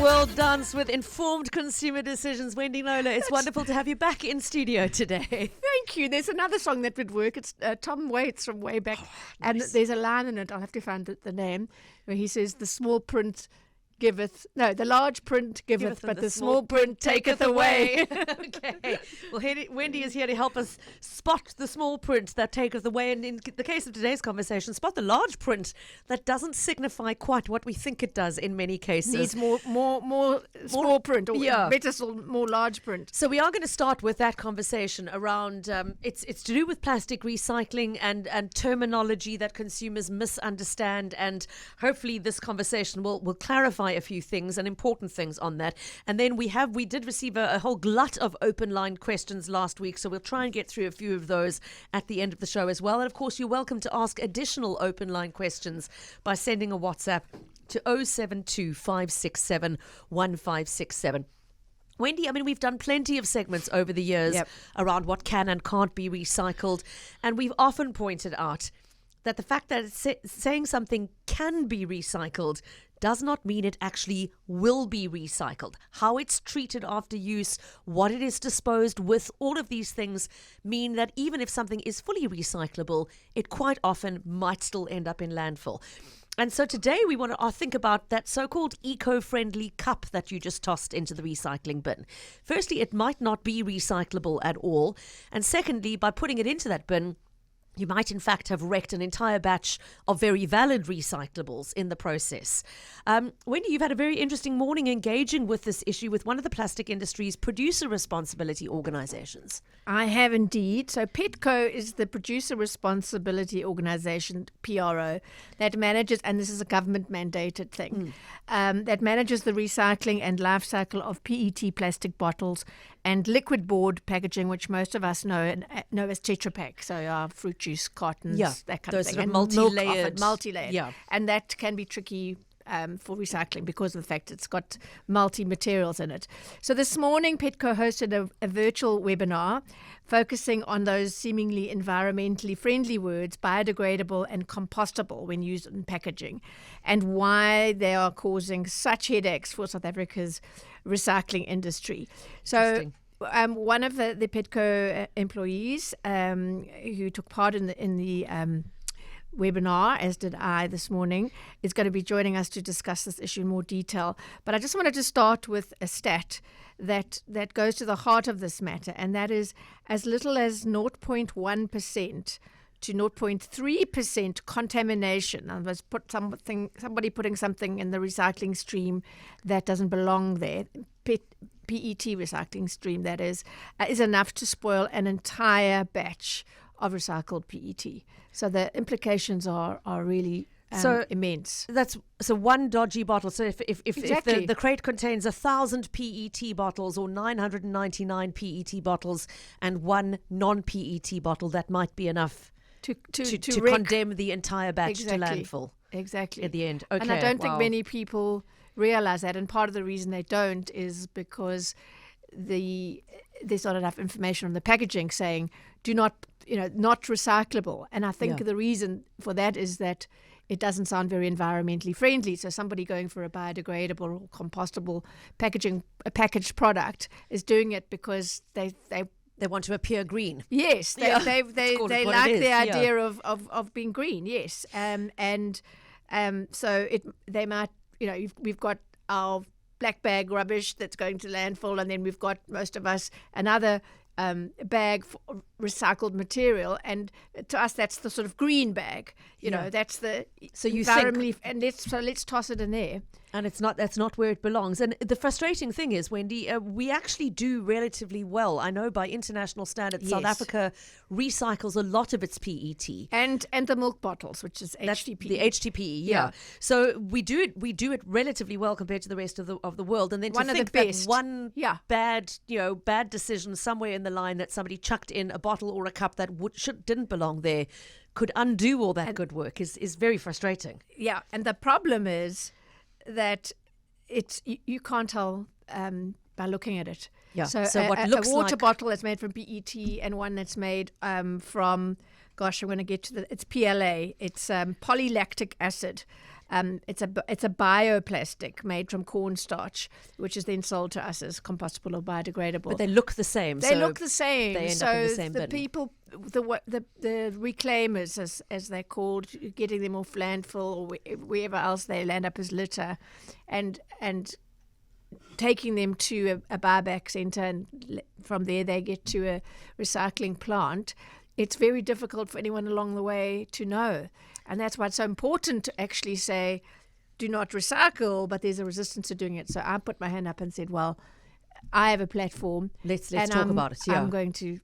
world dance with informed consumer decisions. Wendy Knowler, it's wonderful to have you back in studio today. Thank you. There's another song that would work. It's Tom Waits from way back. And there's a line in it, I'll have to find the name, where he says, the large print giveth, but the small print taketh away. Okay. Well, Wendy is here to help us spot the small print that taketh away. And in the case of today's conversation, spot the large print that doesn't signify quite what we think it does in many cases. Needs more small print, or better still, more large print. So we are going to start with that conversation around, it's to do with plastic recycling and terminology that consumers misunderstand. And hopefully this conversation will clarify a few things and important things on that. And then we did receive a whole glut of open line questions last week, so we'll try and get through a few of those at the end of the show as well. And of course, you're welcome to ask additional open line questions by sending a WhatsApp to 072 567 1567. Wendy, I mean, we've done plenty of segments over the years around what can and can't be recycled, and we've often pointed out that the fact that saying something can be recycled does not mean it actually will be recycled. How it's treated after use, what it is disposed with, all of these things mean that even if something is fully recyclable, it quite often might still end up in landfill. And so today we want to think about that so-called eco-friendly cup that you just tossed into the recycling bin. Firstly, it might not be recyclable at all. And secondly, by putting it into that bin, you might, in fact, have wrecked an entire batch of very valid recyclables in the process. Wendy, you've had a very interesting morning engaging with this issue with one of the plastic industry's producer responsibility organizations. I have indeed. So PETCO is the producer responsibility organization, PRO, that manages, and this is a government mandated thing, that manages the recycling and life cycle of PET plastic bottles and liquid board packaging, which most of us know as Tetra Pak. So our fruit juice cartons, that kind of thing. Sort of multi-layered. Yeah. And that can be tricky for recycling because of the fact it's got multi-materials in it. So this morning, PETCO hosted a virtual webinar focusing on those seemingly environmentally friendly words, biodegradable and compostable when used in packaging, and why they are causing such headaches for South Africa's recycling industry. So one of the PETCO employees who took part in the webinar, as did I this morning, is going to be joining us to discuss this issue in more detail. But I just wanted to start with a stat that goes to the heart of this matter, and that is as little as 0.1% to 0.3% contamination. In other words, somebody putting something in the recycling stream that doesn't belong there, PET recycling stream that is enough to spoil an entire batch of recycled PET. So the implications are really immense. That's one dodgy bottle. So if Exactly. the crate contains 1,000 PET bottles or 999 PET bottles and one non-PET bottle, that might be enough to condemn the entire batch to landfill. Exactly. At the end. Okay. And I don't think many people realize that. And part of the reason they don't is because there's not enough information on the packaging saying not recyclable. And I think the reason for that is that it doesn't sound very environmentally friendly. So somebody going for a biodegradable or compostable packaged product is doing it because they want to appear green. Yes, they like the idea of being green. Yes, so they might, we've got our black bag rubbish that's going to landfill, and then we've got, most of us, another bag for recycled material, and to us that's the sort of green bag. That's the environmentally, and let's toss it in there. And that's not where it belongs. And the frustrating thing is, Wendy, we actually do relatively well. I know by international standards, South Africa recycles a lot of its PET. And the milk bottles, which is HTP. The HTP, yeah. So we do it relatively well compared to the rest of the world. And then one to of think the best. that one bad decision somewhere in the line that somebody chucked in a bottle or a cup that didn't belong there could undo all that good work is very frustrating. Yeah, and the problem is that you can't tell by looking at it. Yeah. So what looks a water like bottle that's made from PET and one that's made from, I'm going to get to it's PLA. It's polylactic acid. It's a bioplastic made from cornstarch, which is then sold to us as compostable or biodegradable. But they look the same. They look the same. They end so up in the same bin. People, the reclaimers, as they're called, getting them off landfill or wherever else they land up as litter, and taking them to a buyback centre, and from there they get to a recycling plant. It's very difficult for anyone along the way to know. And that's why it's so important to actually say, do not recycle, but there's a resistance to doing it. So I put my hand up and said, well, I have a platform. Let's talk about it. Yeah. I'm going to,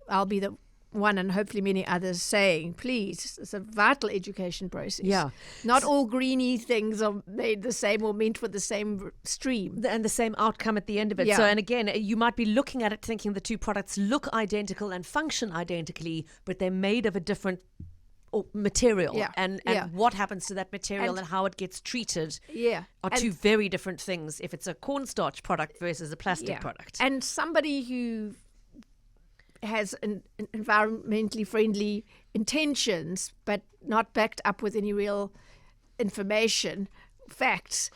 I'll be the one, and hopefully many others, saying, please, it's a vital education process. Yeah. Not all greeny things are made the same or meant for the same stream. And the same outcome at the end of it. Yeah. So, and again, you might be looking at it thinking the two products look identical and function identically, but they're made of a different material. Yeah. And Yeah. what happens to that material and how it gets treated are two very different things if it's a cornstarch product versus a plastic product. And somebody who has an environmentally friendly intentions but not backed up with any real information, facts,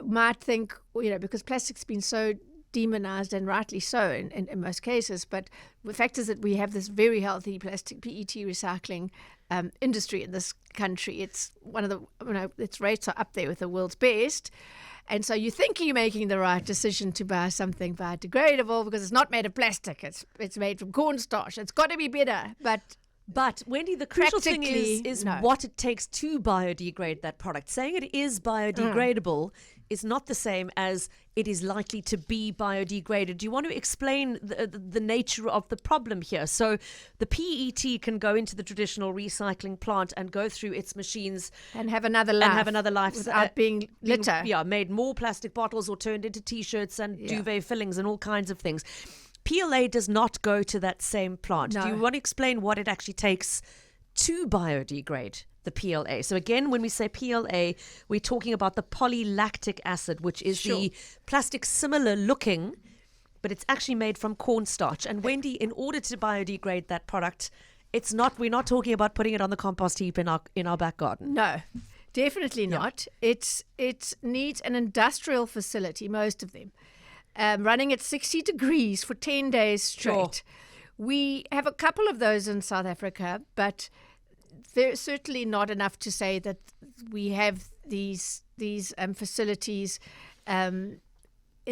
might think, because plastic's been so demonized, and rightly so in most cases, but the fact is that we have this very healthy plastic PET recycling industry in this country. It's one of the, its rates are up there with the world's best. And so you think you're making the right decision to buy something biodegradable because it's not made of plastic. It's made from cornstarch. It's got to be better. But Wendy, the crucial thing is no. what it takes to biodegrade that product. Saying it is biodegradable is not the same as it is likely to be biodegraded. Do you want to explain the nature of the problem here? So the PET can go into the traditional recycling plant and go through its machines and have another life without being litter. Made more plastic bottles or turned into T-shirts and duvet fillings and all kinds of things. PLA does not go to that same plant. No. Do you want to explain what it actually takes to biodegrade the PLA? So again, when we say PLA, we're talking about the polylactic acid, which is the plastic similar looking, but it's actually made from cornstarch. And Wendy, in order to biodegrade that product, we're not talking about putting it on the compost heap in our back garden. No, definitely not. It needs an industrial facility, most of them. Running at 60 degrees for 10 days straight. We have a couple of those in South Africa, but they're certainly not enough to say that we have these facilities in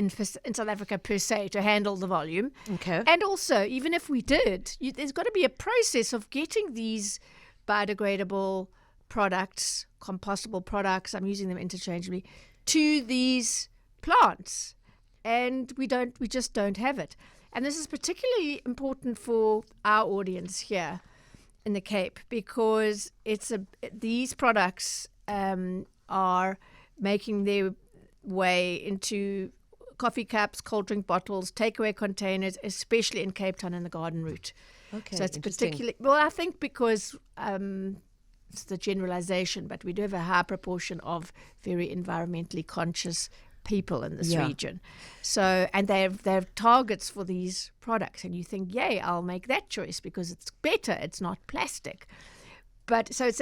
South Africa per se to handle the volume. Okay. And also, even if we did, there's got to be a process of getting these biodegradable products, compostable products, I'm using them interchangeably, to these plants. And we just don't have it. And this is particularly important for our audience here in the Cape, because these products are making their way into coffee cups, cold drink bottles, takeaway containers, especially in Cape Town and the Garden Route. Okay, so it's particularly, well, I think because it's the generalization, but we do have a high proportion of very environmentally conscious people in this region. So, and they have targets for these products, and you think, yay, I'll make that choice because it's better, it's not plastic. But so it's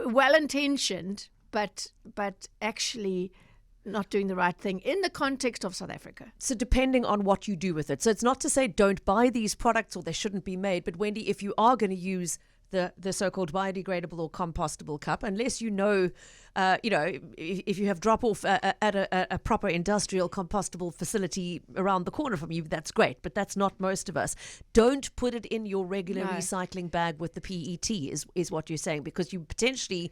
well intentioned, but actually not doing the right thing in the context of South Africa. So depending on what you do with it. So it's not to say don't buy these products or they shouldn't be made, but Wendy, if you are going to use the so-called biodegradable or compostable cup, unless if you have drop-off at a proper industrial compostable facility around the corner from you, that's great, but that's not most of us. Don't put it in your regular recycling bag with the PET is what you're saying, because you potentially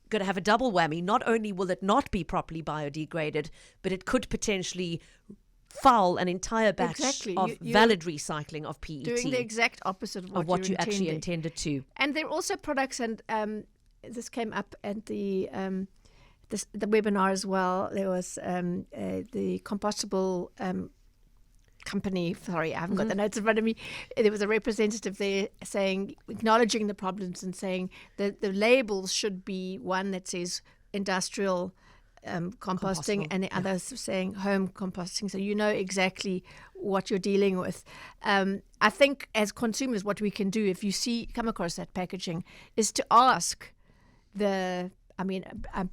going to have a double whammy. Not only will it not be properly biodegraded, but it could potentially foul an entire batch of valid recycling of PET. Doing the exact opposite of what you actually intended to. And there are also products, and this came up at the webinar as well. There was the compostable company. Sorry, I haven't got the notes in front of me. There was a representative there acknowledging the problems and saying that the labels should be one that says industrial composting, and the others saying home composting, so you know exactly what you're dealing with. I think as consumers, what we can do if you come across that packaging is to ask I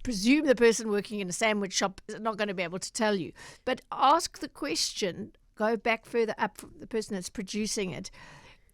presume the person working in a sandwich shop is not going to be able to tell you. But ask the question, go back further up from the person that's producing it.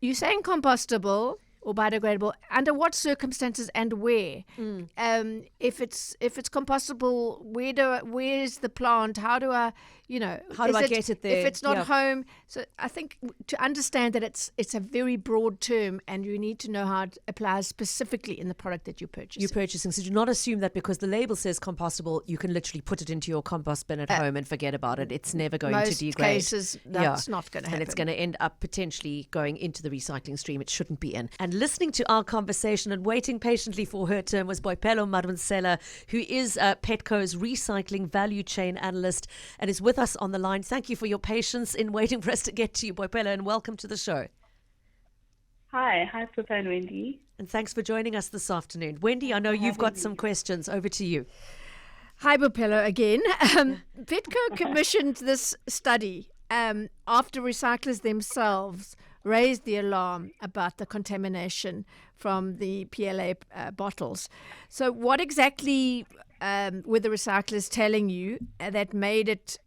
You're saying compostable or biodegradable, under what circumstances and where? If it's compostable, where's the plant? How do I get it there? If it's not home, so I think to understand that it's a very broad term, and you need to know how it applies specifically in the product that you're purchasing. So do not assume that because the label says compostable, you can literally put it into your compost bin at home and forget about it. It's never going to degrade. Most cases, that's not going to happen. And it's going to end up potentially going into the recycling stream it shouldn't be in. And listening to our conversation and waiting patiently for her turn was Boipelo Maronsela, who is Petco's recycling value chain analyst and is with us on the line. Thank you for your patience in waiting for us to get to you, Boipelo, and welcome to the show. Hi, Pippa and Wendy. And thanks for joining us this afternoon. Wendy, I know you've got some questions. Over to you. Hi, Boipelo again. Petco commissioned this study after recyclers themselves raised the alarm about the contamination from the PLA bottles. So what exactly were the recyclers telling you that made it,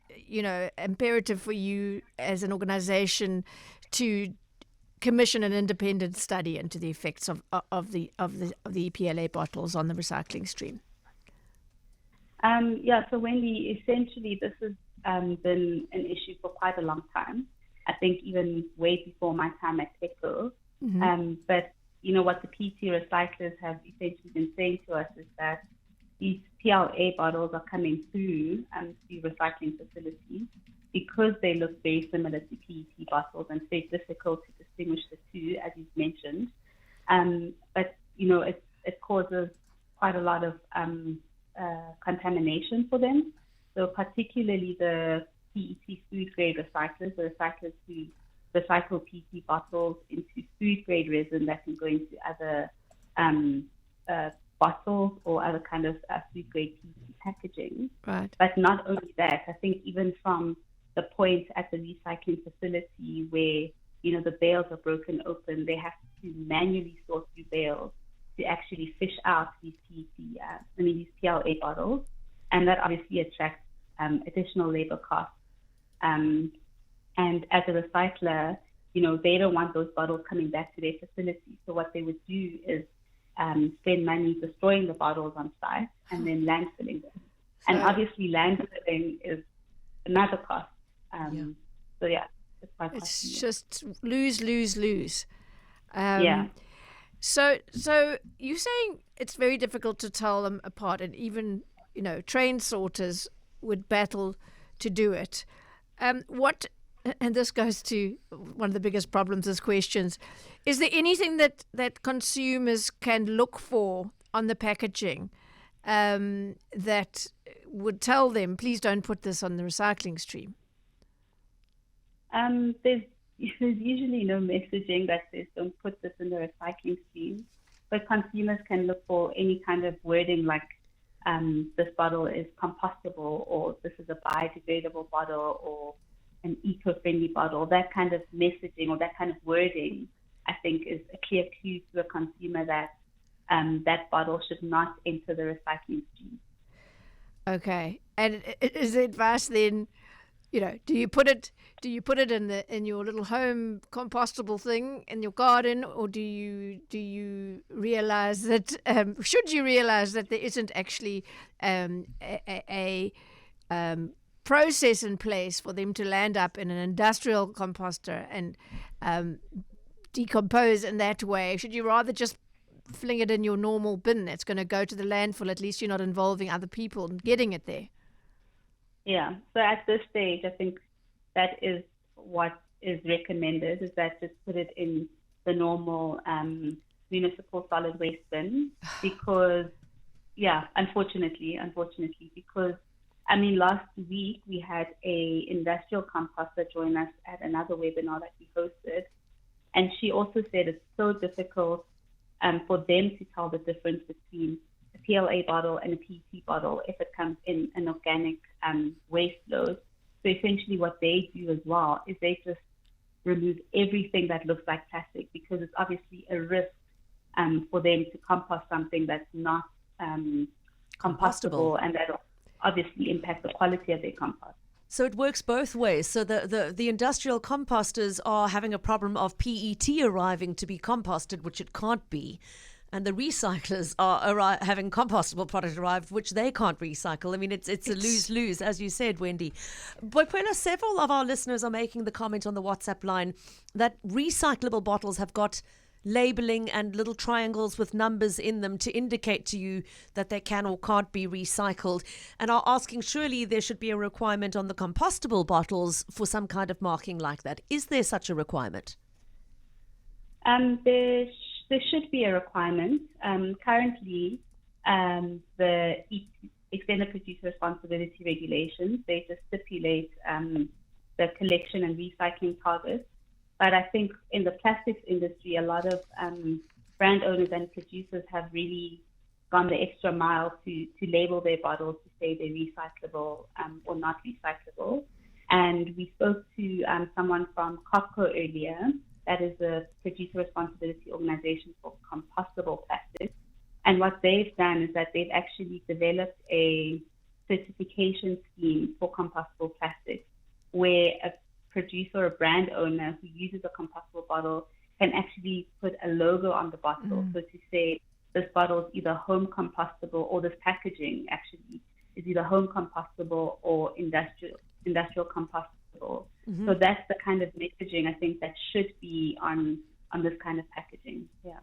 imperative for you as an organization to commission an independent study into the effects of the PLA bottles on the recycling stream? So Wendy, essentially this has been an issue for quite a long time. I think even way before my time at Petco. But what the PT recyclers have essentially been saying to us is that these PLA bottles are coming through the recycling facilities because they look very similar to PET bottles and it's very difficult to distinguish the two, as you've mentioned. But it causes quite a lot of contamination for them. So particularly the PET food grade recyclers, the recyclers who recycle PET bottles into food grade resin that can go into other bottles or other kind of food grade PET packaging. Right. But not only that, I think even from the point at the recycling facility where the bales are broken open, they have to manually sort through bales to actually fish out these these PLA bottles, and that obviously attracts additional labor costs. And as a recycler, they don't want those bottles coming back to their facility. So what they would do is spend money destroying the bottles on site and then landfilling them. And obviously landfilling is another cost. So it's quite costly. It's just lose. So you're saying it's very difficult to tell them apart, and even train sorters would battle to do it. And this goes to one of the biggest problems as questions. Is there anything that consumers can look for on the packaging that would tell them, please don't put this on the recycling stream? There's usually no messaging that says don't put this in the recycling stream, but consumers can look for any kind of wording like this bottle is compostable, or this is a biodegradable bottle, or an eco-friendly bottle. That kind of messaging or that kind of wording, I think, is a clear clue to a consumer that that bottle should not enter the recycling stream. Okay, and is the advice then, do you put it in your little home compostable thing in your garden, or do you realize that should you realize that there isn't actually a process in place for them to land up in an industrial composter and decompose in that way? Should you rather just fling it in your normal bin that's going to go to the landfill? At least you're not involving other people in getting it there. Yeah, so at this stage, I think that is what is recommended, is that just put it in the normal municipal solid waste bin because, unfortunately, because, last week we had a industrial composter join us at another webinar that we hosted, and she also said it's so difficult for them to tell the difference between a PLA bottle and a PET bottle if it comes in an organic waste load. So essentially what they do as well is they just remove everything that looks like plastic because it's obviously a risk for them to compost something that's not compostable, and that obviously impact the quality of their compost. So it works both ways. So the industrial composters are having a problem of PET arriving to be composted, which it can't be. And the recyclers are having compostable product arrive, which they can't recycle. I mean, it's a lose-lose, as you said, Wendy. But several of our listeners are making the comment on the WhatsApp line that recyclable bottles have got labeling and little triangles with numbers in them to indicate to you that they can or can't be recycled, and are asking, surely there should be a requirement on the compostable bottles for some kind of marking like that. Is there such a requirement? There should be a requirement. Currently, the extended producer responsibility regulations, they just stipulate the collection and recycling targets. But I think in the plastics industry, a lot of brand owners and producers have really gone the extra mile to label their bottles to say they're recyclable or not recyclable. And we spoke to someone from COPCO earlier. That is a producer responsibility organization for compostable plastics. And what they've done is that they've actually developed a certification scheme for compostable plastics, where a producer or a brand owner who uses a compostable bottle can actually put a logo on the bottle. So to say this bottle is either home compostable, or this packaging actually is either home compostable or industrial compostable. So that's the kind of messaging I think that should be on this kind of packaging. Yeah.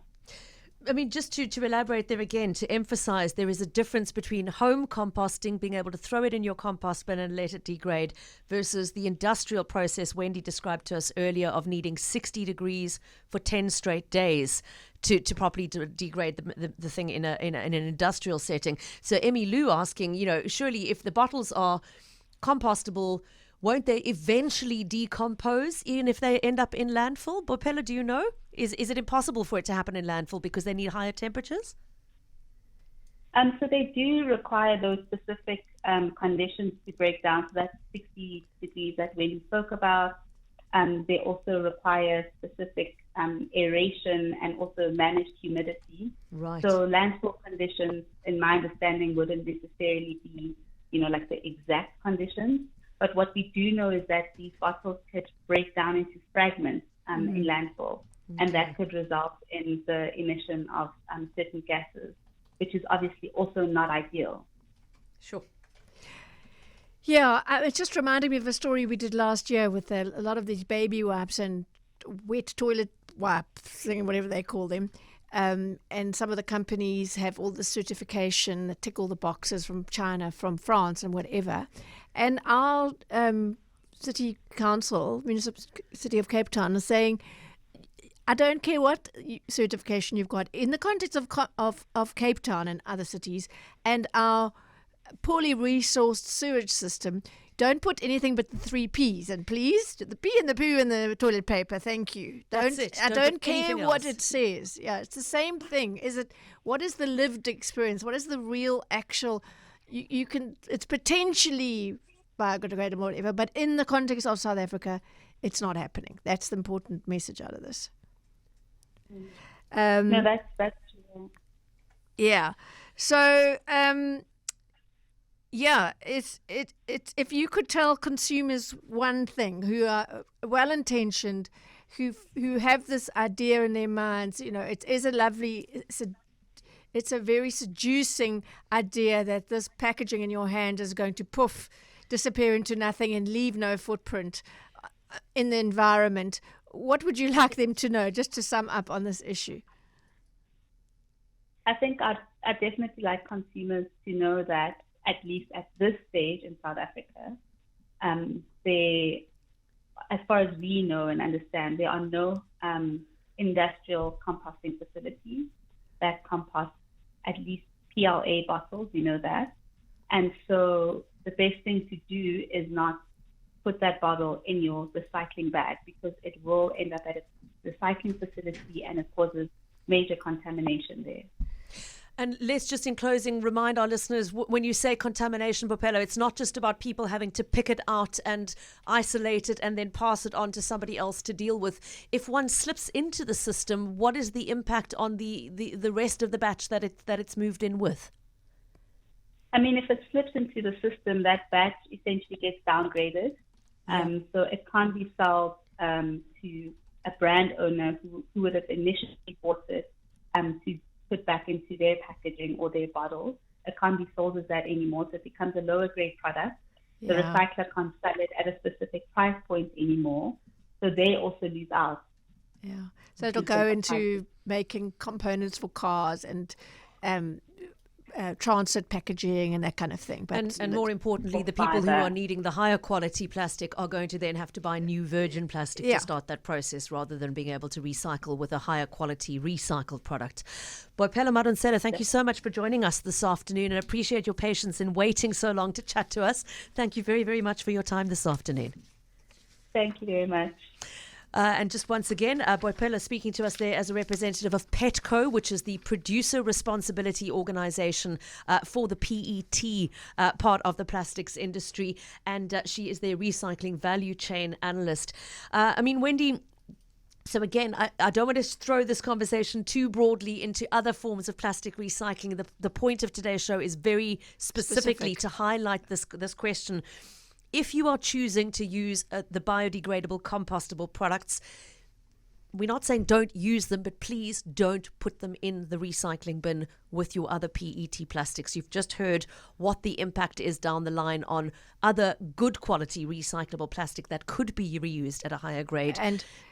I mean, just to elaborate there again, to emphasize, there is a difference between home composting, being able to throw it in your compost bin and let it degrade, versus the industrial process Wendy described to us earlier of needing 60 degrees for 10 straight days to properly degrade the thing in an industrial setting. So Emmy Lou asking, surely if the bottles are compostable, won't they eventually decompose even if they end up in landfill? Bophelo, do you know? Is it impossible for it to happen in landfill because they need higher temperatures? So they do require those specific conditions to break down. So that's 60 degrees that Wendy spoke about. They also require specific aeration and also managed humidity. Right. So landfill conditions, in my understanding, wouldn't necessarily be, like the exact conditions. But what we do know is that these bottles could break down into fragments in landfill, and that could result in the emission of certain gases, which is obviously also not ideal. Sure. Yeah, it just reminded me of a story we did last year with a lot of these baby wipes and wet toilet wipes, whatever they call them. And some of the companies have all the certification that tick all the boxes from China, from France, and whatever. And our city council, City of Cape Town, is saying, I don't care what certification you've got. In the context of Cape Town and other cities and our poorly resourced sewage system, don't put anything but the 3 Ps. And please, the P and the poo and the toilet paper, thank you. That's it. I Don't don't put care anything what else. it says. Yeah, it's the same thing. What is the lived experience? What is the real actual... You can... It's potentially biodegradable or whatever, but in the context of South Africa, it's not happening. That's the important message out of this. No, that's true. Yeah. So... yeah, it's if you could tell consumers one thing, who are well-intentioned, who have this idea in their minds, it is a lovely, it's a very seducing idea that this packaging in your hand is going to disappear into nothing and leave no footprint in the environment. What would you like them to know, just to sum up on this issue? I think I'd definitely like consumers to know that, at least at this stage in South Africa, as far as we know and understand, there are no industrial composting facilities that compost at least PLA bottles, we know that. And so the best thing to do is not put that bottle in your recycling bag, because it will end up at a recycling facility and it causes major contamination there. And let's just, in closing, remind our listeners, when you say contamination, Bophelo, it's not just about people having to pick it out and isolate it and then pass it on to somebody else to deal with. If one slips into the system, what is the impact on the rest of the batch that it's moved in with? I mean, if it slips into the system, that batch essentially gets downgraded. So it can't be sold to a brand owner who would have initially bought it to put back into their packaging or their bottles. It can't be sold as that anymore. So it becomes a lower grade product. The recycler can't sell it at a specific price point anymore. So they also lose out. Yeah. So it'll go into making components for cars and transit packaging and that kind of thing. But and more importantly, the people who are needing the higher quality plastic are going to then have to buy new virgin plastic to start that process rather than being able to recycle with a higher quality recycled product. Boipelo Madonsela, thank you so much for joining us this afternoon, and appreciate your patience in waiting so long to chat to us. Thank you very, very much for your time this afternoon. Thank you very much. And just once again, Boipelo speaking to us there as a representative of PETCO, which is the Producer Responsibility Organisation for the PET part of the plastics industry. And she is their recycling value chain analyst. I mean, Wendy, so again, I don't want to throw this conversation too broadly into other forms of plastic recycling. The point of today's show is very specifically to highlight this question. If you are choosing to use the biodegradable, compostable products, we're not saying don't use them, but please don't put them in the recycling bin with your other PET plastics. You've just heard what the impact is down the line on other good quality recyclable plastic that could be reused at a higher grade.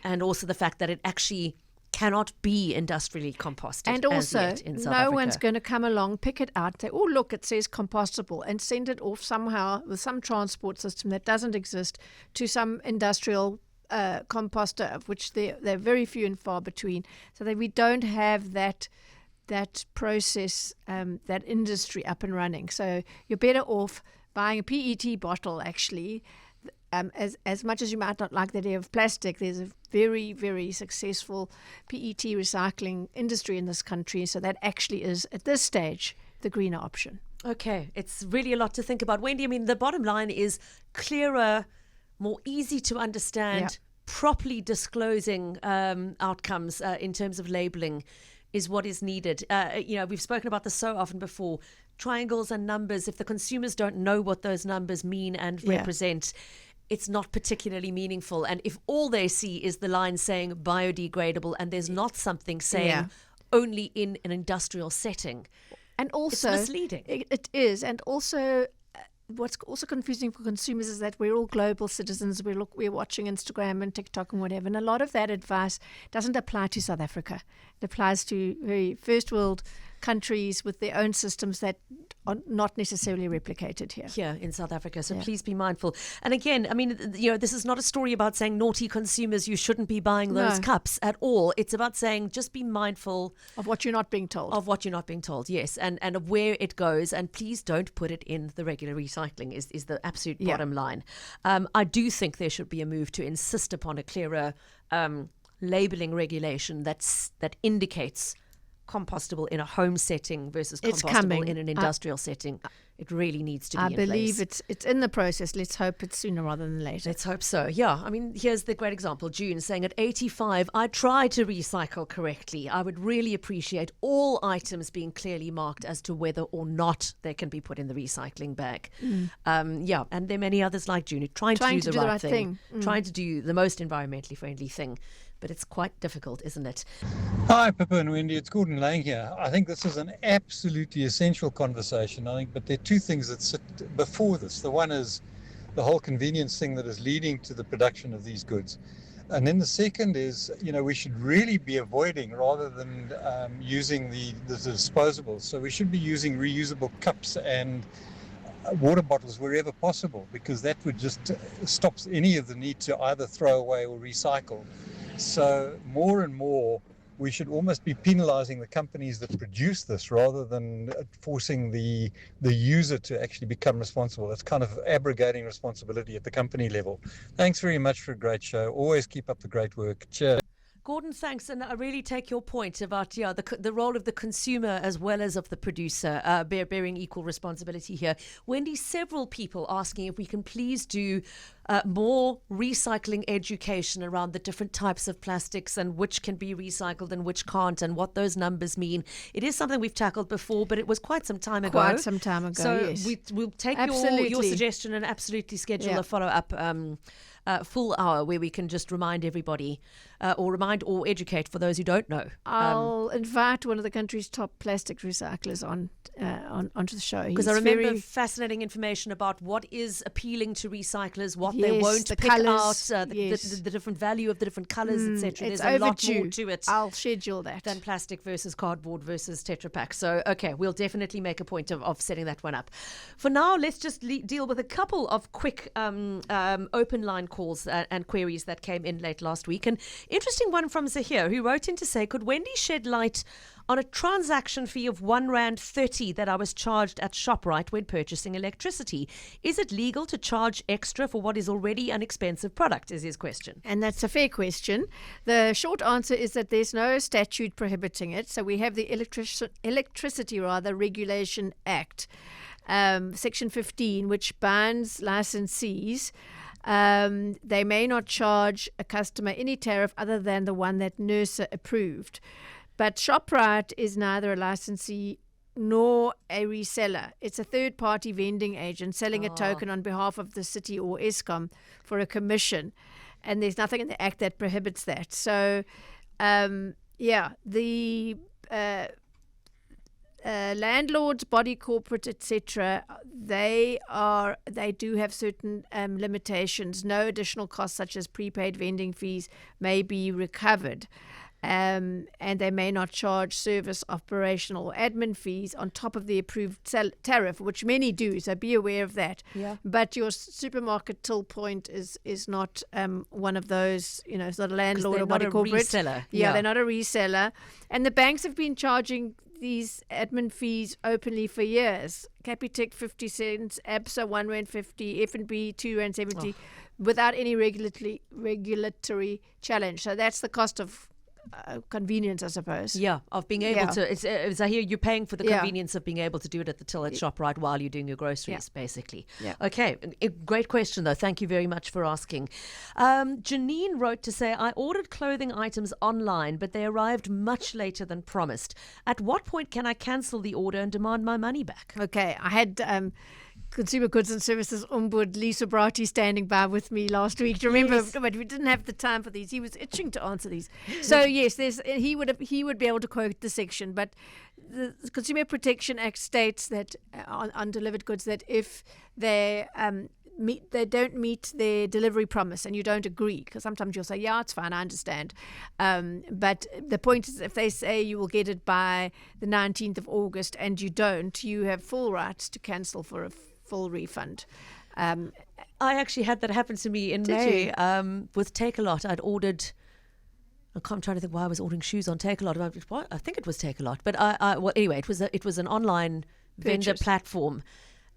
And also the fact that it actually cannot be industrially composted. And also, no one's going to come along, pick it out, say, oh, look, it says compostable, and send it off somehow with some transport system that doesn't exist to some industrial composter, of which they're very few and far between, so that we don't have that process, that industry up and running. So you're better off buying a PET bottle, actually. As much as you might not like the idea of plastic, there's a very, very successful PET recycling industry in this country. So that actually is, at this stage, the greener option. Okay, it's really a lot to think about. Wendy, I mean, the bottom line is clearer, more easy to understand, properly disclosing outcomes in terms of labeling is what is needed. We've spoken about this so often before. Triangles and numbers, if the consumers don't know what those numbers mean and represent, it's not particularly meaningful. And if all they see is the line saying biodegradable and there's not something saying only in an industrial setting, and also it's misleading. It is. And also what's also confusing for consumers is that we're all global citizens. We're watching Instagram and TikTok and whatever. And a lot of that advice doesn't apply to South Africa. It applies to very first world countries with their own systems that are not necessarily replicated here in South Africa. So please be mindful. And again, I mean, this is not a story about saying naughty consumers, you shouldn't be buying those cups at all. It's about saying just be mindful of what you're not being told. Yes, and of where it goes. And please don't put it in the regular recycling is the absolute bottom line. I do think there should be a move to insist upon a clearer labeling regulation that indicates compostable in a home setting versus compostable in an industrial setting. It really needs to be in place. I believe it's in the process. Let's hope it's sooner rather than later. Let's hope so. Yeah. I mean, here's the great example. June saying at 85, I try to recycle correctly. I would really appreciate all items being clearly marked as to whether or not they can be put in the recycling bag. And there are many others like June trying to do the right thing. Trying to do the most environmentally friendly thing. But it's quite difficult, isn't it? Hi, Pippa and Wendy. It's Gordon Lang here. I think this is an absolutely essential conversation, but there are two things that sit before this. The one is the whole convenience thing that is leading to the production of these goods. And then the second is, we should really be avoiding rather than using the disposables. So we should be using reusable cups and water bottles wherever possible, because that would just stop any of the need to either throw away or recycle. So more and more, we should almost be penalizing the companies that produce this rather than forcing the user to actually become responsible. It's kind of abrogating responsibility at the company level. Thanks very much for a great show. Always keep up the great work. Cheers. Gordon, thanks. And I really take your point about the role of the consumer as well as of the producer bearing equal responsibility here. Wendy, several people asking if we can please do more recycling education around the different types of plastics and which can be recycled and which can't and what those numbers mean. It is something we've tackled before, but it was quite some time ago. So yes. We'll take your suggestion and absolutely schedule a follow-up full hour where we can just remind everybody or educate for those who don't know. I'll invite one of the country's top plastic recyclers onto the show. Because I remember fascinating information about what is appealing to recyclers, what they won't pick colours, out, the different value of the different colours, etc. There's overdue. A lot more to it. I'll schedule that. Than plastic versus cardboard versus Tetra Pak. So, okay, we'll definitely make a point of setting that one up. For now, let's just deal with a couple of quick open line calls and queries that came in late last week. An interesting one from Zahir, who wrote in to say, could Wendy shed light on a transaction fee of R1.30 that I was charged at ShopRite when purchasing electricity? Is it legal to charge extra for what is already an expensive product, is his question. And that's a fair question. The short answer is that there's no statute prohibiting it. So we have the Electricity Regulation Act, Section 15, which bans licensees. They may not charge a customer any tariff other than the one that NERSA approved. But ShopRite is neither a licensee nor a reseller. It's a third-party vending agent selling a token on behalf of the city or Eskom for a commission. And there's nothing in the Act that prohibits that. So, the landlords, body corporate, etc., they do have certain limitations. No additional costs such as prepaid vending fees may be recovered. And they may not charge service, operational, or admin fees on top of the approved tariff, which many do, so be aware of that. Yeah. But your supermarket till point is not one of those, it's not a landlord or body corporate. Reseller. Yeah, they're not a reseller. And the banks have been charging these admin fees openly for years. CapeTalk 50 cents, ABSA R1.50, F&B R2.70, without any regulatory challenge. So that's the cost of convenience, I suppose. Yeah, of being able to. As I hear, you're paying for the convenience of being able to do it at the till at ShopRite while you're doing your groceries, basically. Yeah. Okay, great question though. Thank you very much for asking. Janine wrote to say, I ordered clothing items online, but they arrived much later than promised. At what point can I cancel the order and demand my money back? Okay, I had Consumer Goods and Services Ombud Lisa Bratti standing by with me last week. Do you remember? Yes. But we didn't have the time for these. He was itching to answer these. So yes, he would be able to quote the section. But the Consumer Protection Act states that on delivered goods that if they don't meet their delivery promise and you don't agree, because sometimes you'll say, yeah, it's fine, I understand. But the point is, if they say you will get it by the 19th of August and you don't, you have full rights to cancel for a full refund. I actually had that happen to me in May with Take-A-Lot. I'd ordered, I'm trying to think why I was ordering shoes on Take-A-Lot. I think it was Take-A-Lot. But anyway, it was an online vendor platform.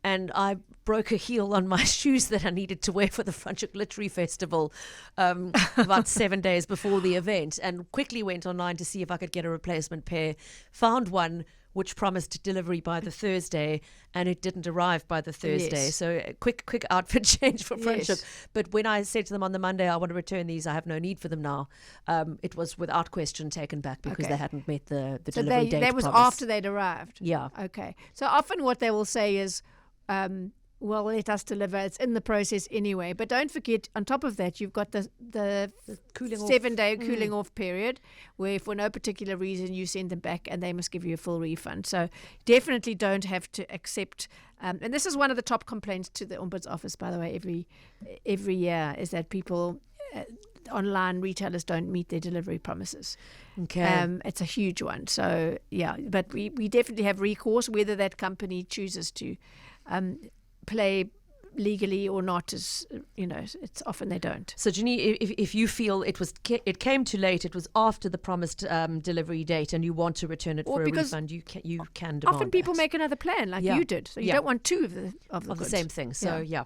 And I broke a heel on my shoes that I needed to wear for the Franschhoek Literary Festival about 7 days before the event, and quickly went online to see if I could get a replacement pair. Found one which promised delivery by the Thursday, and it didn't arrive by the Thursday. Yes. So quick outfit change for Franschhoek. Yes. But when I said to them on the Monday, I want to return these, I have no need for them now, it was without question taken back because they hadn't met the delivery date. That was promise. After they'd arrived? Yeah. Okay. So often what they will say is, well, let us deliver. It's in the process anyway. But don't forget, on top of that, you've got the 7-day cooling off period where for no particular reason you send them back and they must give you a full refund. So definitely don't have to accept. And this is one of the top complaints to the Ombuds office, by the way, every year, is that people, online retailers don't meet their delivery promises. Okay. It's a huge one. So, yeah, but we definitely have recourse, whether that company chooses to play legally or not is, it's often they don't. So, Ginny, if you feel it came too late, it was after the promised delivery date, and you want to return it for a refund, you can demand. Often people that. make another plan, like you did, so you don't want two of the the same thing. So yeah.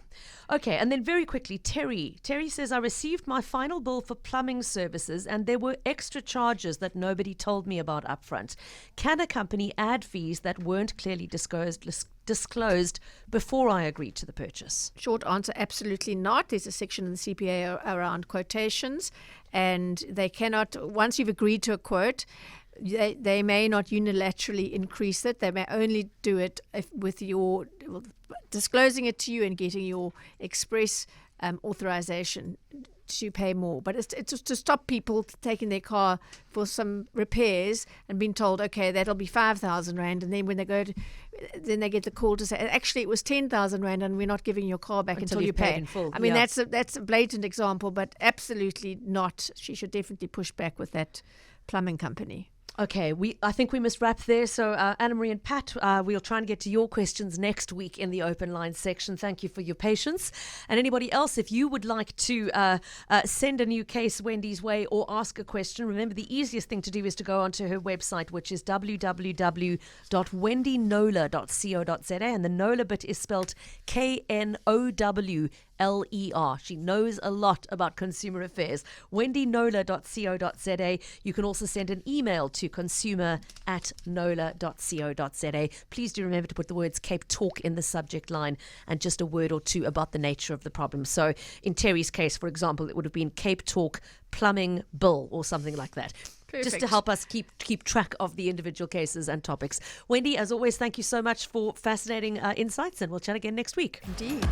Okay, and then very quickly, Terry says, I received my final bill for plumbing services, and there were extra charges that nobody told me about upfront. Can a company add fees that weren't clearly disclosed before I agreed to the purchase? Short answer, absolutely not. There's a section in the CPA around quotations, and they cannot, once you've agreed to a quote, they may not unilaterally increase it. They may only do it with your disclosing it to you and getting your express authorization to pay more. But it's to stop people taking their car for some repairs and being told, okay, that'll be 5,000 Rand, and then when they go to, then they get the call to say, actually it was 10,000 Rand and we're not giving your car back until you pay in full. I mean, that's a blatant example, but absolutely not. She should definitely push back with that plumbing company. Okay, I think we must wrap there. So, Anna Marie and Pat, we'll try and get to your questions next week in the open line section. Thank you for your patience. And anybody else, if you would like to send a new case Wendy's way or ask a question, remember the easiest thing to do is to go onto her website, which is www.wendyknowler.co.za, and the Knowler bit is spelled KNOWLER. She knows a lot about consumer affairs. wendyknowler.co.za. You can also send an email to consumer@knowler.co.za. Please do remember to put the words CapeTalk in the subject line and just a word or two about the nature of the problem. So in Terry's case, for example, it would have been CapeTalk plumbing bill or something like that. Perfect. Just to help us keep track of the individual cases and topics. Wendy, as always, thank you so much for fascinating insights, and we'll chat again next week. Indeed.